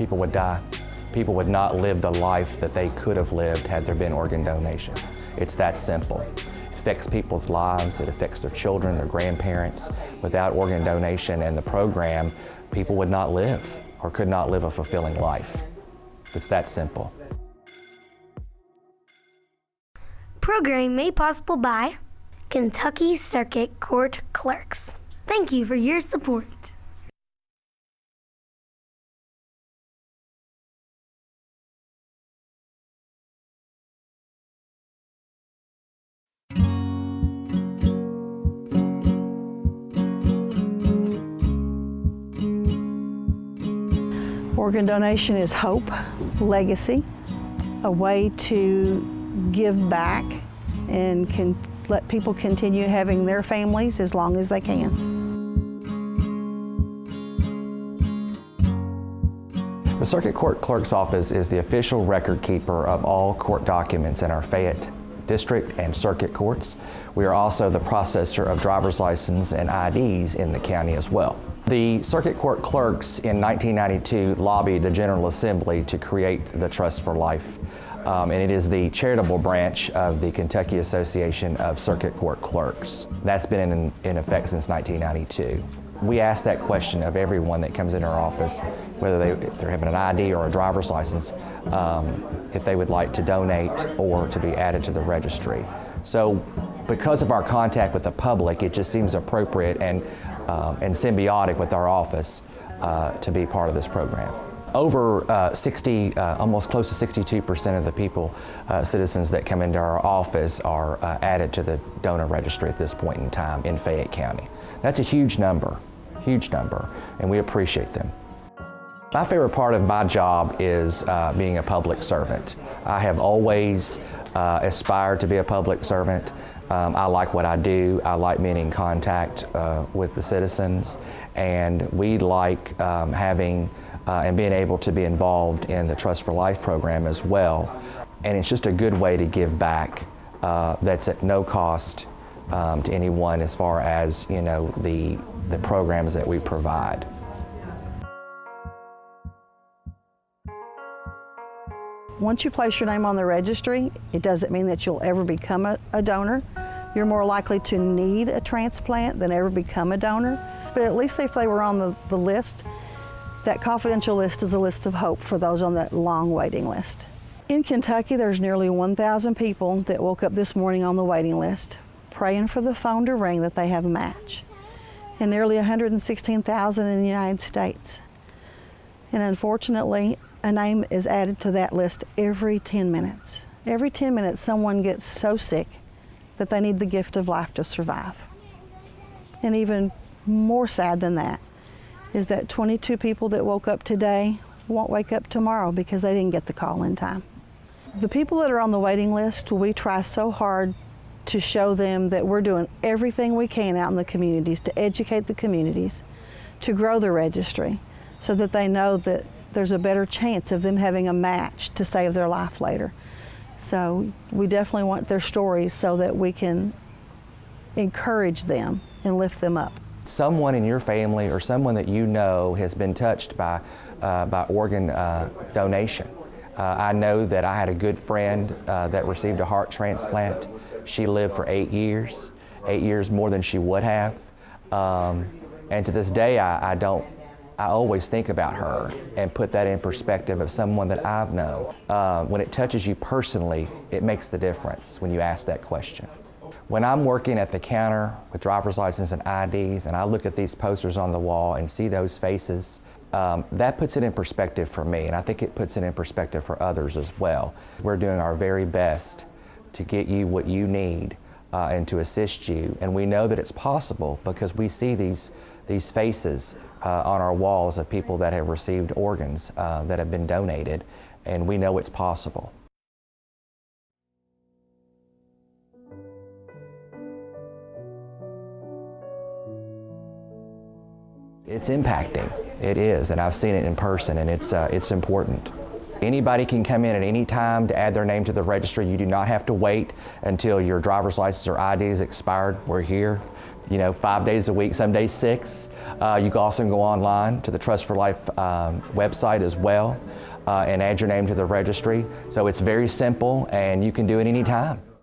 people would die. People would not live the life that they could have lived had there been organ donation. It's that simple. It affects people's lives, it affects their children, their grandparents. Without organ donation and the program, people would not live or could not live a fulfilling life. It's that simple. Programming made possible by Kentucky Circuit Court Clerks. Thank you for your support. Organ donation is hope, legacy, a way to give back and can let people continue having their families as long as they can. The Circuit Court Clerk's Office is the official record keeper of all court documents in our Fayette District and Circuit Courts. We are also the processor of driver's license and IDs in the county as well. The Circuit Court Clerks in 1992 lobbied the General Assembly to create the Trust for Life, and it is the charitable branch of the Kentucky Association of Circuit Court Clerks. That's been in effect since 1992. We ask that question of everyone that comes into our office, whether if they're having an ID or a driver's license, if they would like to donate or to be added to the registry. So because of our contact with the public, it just seems appropriate and symbiotic with our office to be part of this program. Over almost close to 62% of the people, citizens that come into our office are added to the donor registry at this point in time in Fayette County. That's a huge number, and we appreciate them. My favorite part of my job is being a public servant. I have always aspired to be a public servant. I like what I do. I like being in contact with the citizens, and we like having and being able to be involved in the Trust for Life program as well. And it's just a good way to give back that's at no cost to anyone as far as, you know, the programs that we provide. Once you place your name on the registry, it doesn't mean that you'll ever become a donor. You're more likely to need a transplant than ever become a donor. But at least if they were on the list, that confidential list is a list of hope for those on that long waiting list. In Kentucky, there's nearly 1,000 people that woke up this morning on the waiting list, praying for the phone to ring that they have a match, and nearly 116,000 in the United States. And unfortunately, a name is added to that list every 10 minutes. Every 10 minutes, someone gets so sick that they need the gift of life to survive. And even more sad than that is that 22 people that woke up today won't wake up tomorrow because they didn't get the call in time. The people that are on the waiting list, we try so hard to show them that we're doing everything we can out in the communities to educate the communities, to grow the registry, so that they know that there's a better chance of them having a match to save their life later. So we definitely want their stories so that we can encourage them and lift them up. Someone in your family or someone that you know has been touched by organ donation. I know that I had a good friend that received a heart transplant. She lived for 8 years more than she would have. And to this day, I always think about her and put that in perspective of someone that I've known. When it touches you personally, it makes the difference when you ask that question. When I'm working at the counter with driver's license and IDs, and I look at these posters on the wall and see those faces, that puts it in perspective for me, and I think it puts it in perspective for others as well. We're doing our very best to get you what you need and to assist you, and we know that it's possible because we see these faces on our walls of people that have received organs that have been donated, and we know it's possible. It's impacting, it is, and I've seen it in person, and it's important. Anybody can come in at any time to add their name to the registry. You do not have to wait until your driver's license or ID is expired. We're here, 5 days a week, some days 6. You can also go online to the Trust for Life website as well and add your name to the registry. So it's very simple and you can do it anytime.